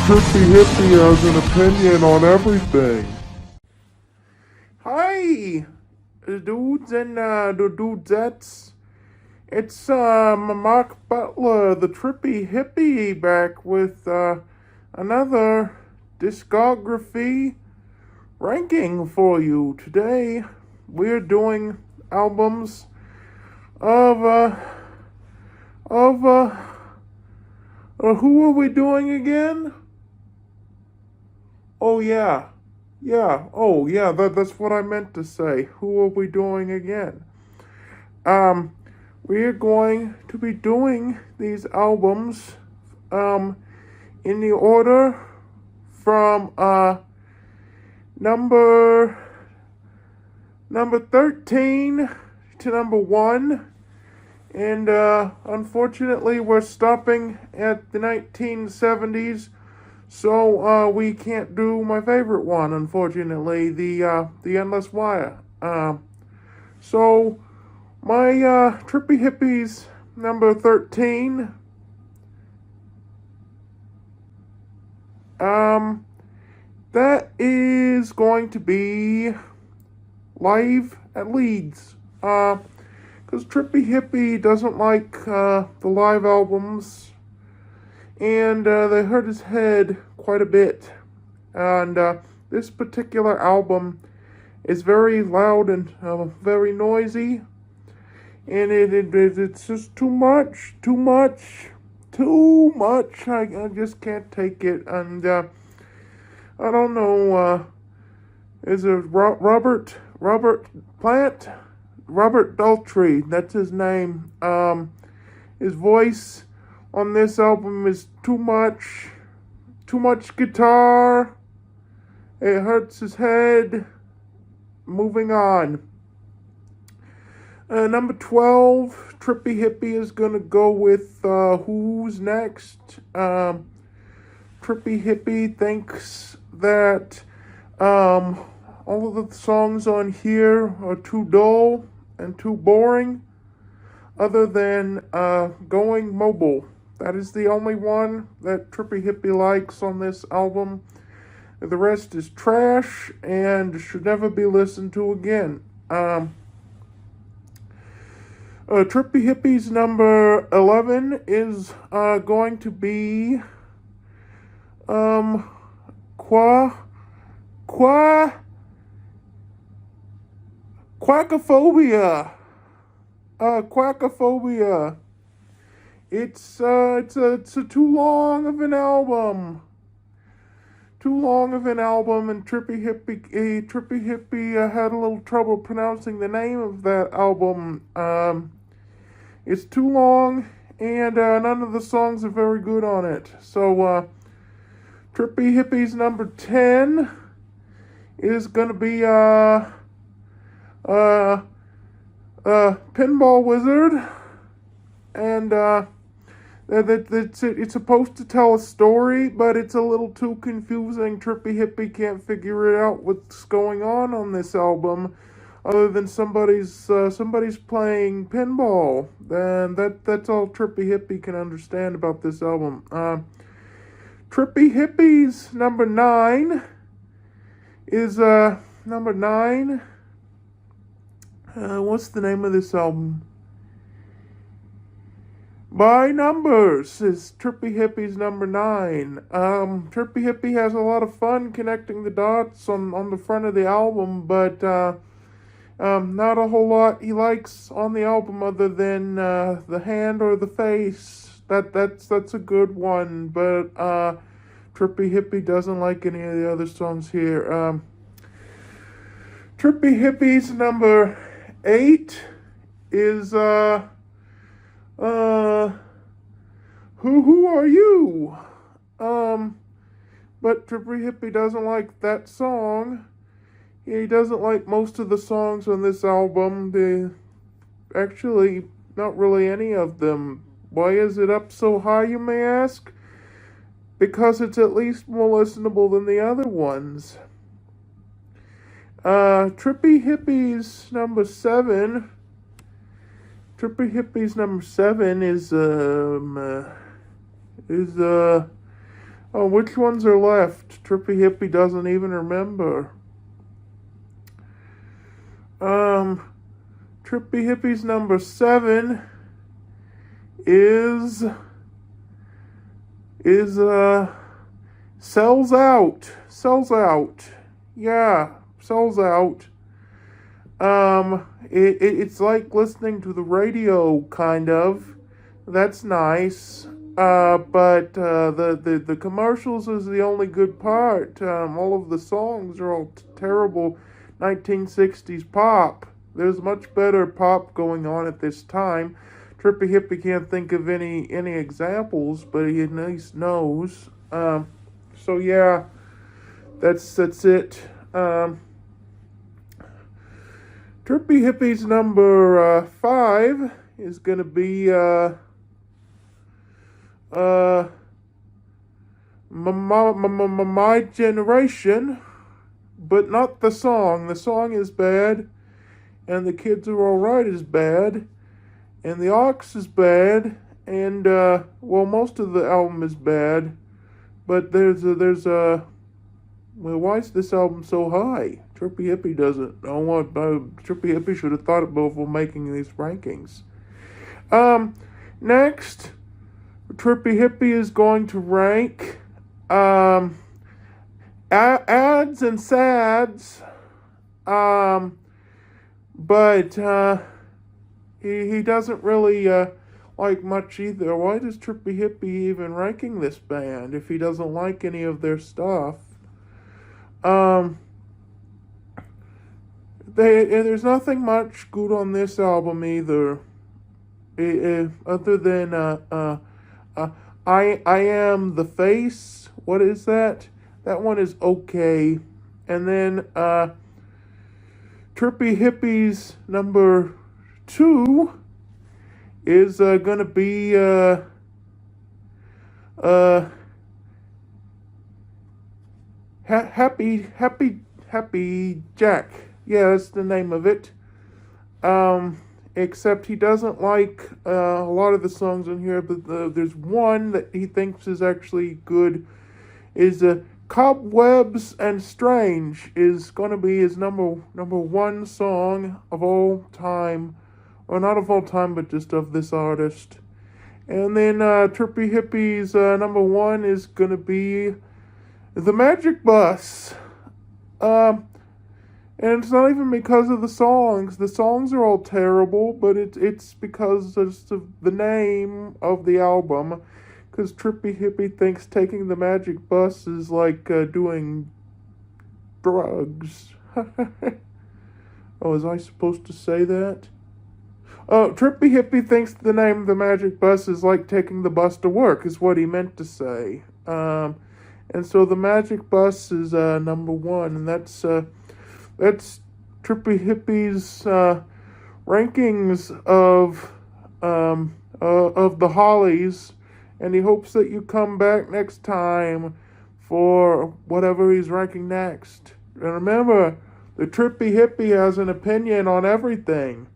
Trippie Hippie has an opinion on everything. Hi, the dudes and the dudettes. It's Mark Butler, the Trippie Hippie, back with another discography ranking for you. Today, we're doing albums of who are we doing again? Oh yeah, that's what I meant to say. Who are we doing again? We're going to be doing these albums, in the order from, number 13 to number 1. And, unfortunately, we're stopping at the 1970s. So, we can't do my favorite one, unfortunately, the Endless Wire. So, my, Trippie Hippies number 13, that is going to be Live at Leeds. Because Trippie Hippie doesn't like, the live albums, and they hurt his head quite a bit. And this particular album is very loud and very noisy, and it's just too much. I just can't take it. And I don't know. Is it Robert Plant? Robert Daltrey, that's his name. His voice on this album is too much guitar. It hurts his head. Moving on. Number 12, Trippie Hippie is gonna go with Who's Next. Trippie Hippie thinks that all of the songs on here are too dull and too boring, other than Going Mobile. That is the only one that Trippie Hippie likes on this album. The rest is trash and should never be listened to again. Trippie Hippie's number 11 is going to be Quackophobia. Quackophobia. It's a too long of an album. And Trippie Hippie had a little trouble pronouncing the name of that album. It's too long, and none of the songs are very good on it. So, Trippie Hippie's number 10 is gonna be Pinball Wizard, and it's supposed to tell a story, but it's a little too confusing. Trippie Hippie can't figure it out what's going on this album, other than somebody's playing pinball. And that's all Trippie Hippie can understand about this album. Trippie Hippie's number 9 is number 9. What's the name of this album? By Numbers is Trippie Hippie's number 9. Trippie Hippie has a lot of fun connecting the dots on the front of the album, but not a whole lot he likes on the album other than the hand or the face. That's a good one, but Trippie Hippie doesn't like any of the other songs here. Trippie Hippie's number 8 is Who Are You? But Trippie Hippie doesn't like that song. He doesn't like most of the songs on this album. Actually, not really any of them. Why is it up so high, you may ask? Because it's at least more listenable than the other ones. Trippie Hippie's number 7. Trippie Hippie's number 7 is Oh, which ones are left? Trippie Hippie doesn't even remember. Trippie Hippie's number 7 is sells out. Sells out. Yeah, sells out. It's like listening to the radio, kind of. That's nice. But the commercials is the only good part. All of the songs are all terrible 1960s pop. There's much better pop going on at this time. Trippie Hippie can't think of any examples, but he at least knows. So yeah, that's it. Trippie Hippie's number 5 is gonna be my generation, but not the song. The song is bad, and the kids are all right is bad, and the aux is bad, and well, most of the album is bad, but there's a well, why is this album so high? Trippie Hippie doesn't know what. Trippie Hippie should have thought about before making these rankings. Next, Trippie Hippie is going to rank ads and sads, but he doesn't really like much either. Why does Trippie Hippie even ranking this band if he doesn't like any of their stuff? There's nothing much good on this album either, other than I Am the Face. What is that? That one is okay. And then Trippie Hippie's number 2 is gonna be Happy Jack. Yeah, that's the name of it. Except he doesn't like a lot of the songs on here, but there's one that he thinks is actually good. Is Cobwebs and Strange is going to be his number 1 song of all time. Or not of all time, but just of this artist. And then Trippie Hippie's number 1 is going to be The Magic Bus. And it's not even because of the songs. The songs are all terrible, but it's because of the name of the album. Because Trippie Hippie thinks taking the magic bus is like doing drugs. Oh, was I supposed to say that? Oh, Trippie Hippie thinks the name of the magic bus is like taking the bus to work, is what he meant to say. And so the magic bus is number 1, and that's Trippie Hippie's rankings of the Hollies, and he hopes that you come back next time for whatever he's ranking next. And remember, the Trippie Hippie has an opinion on everything.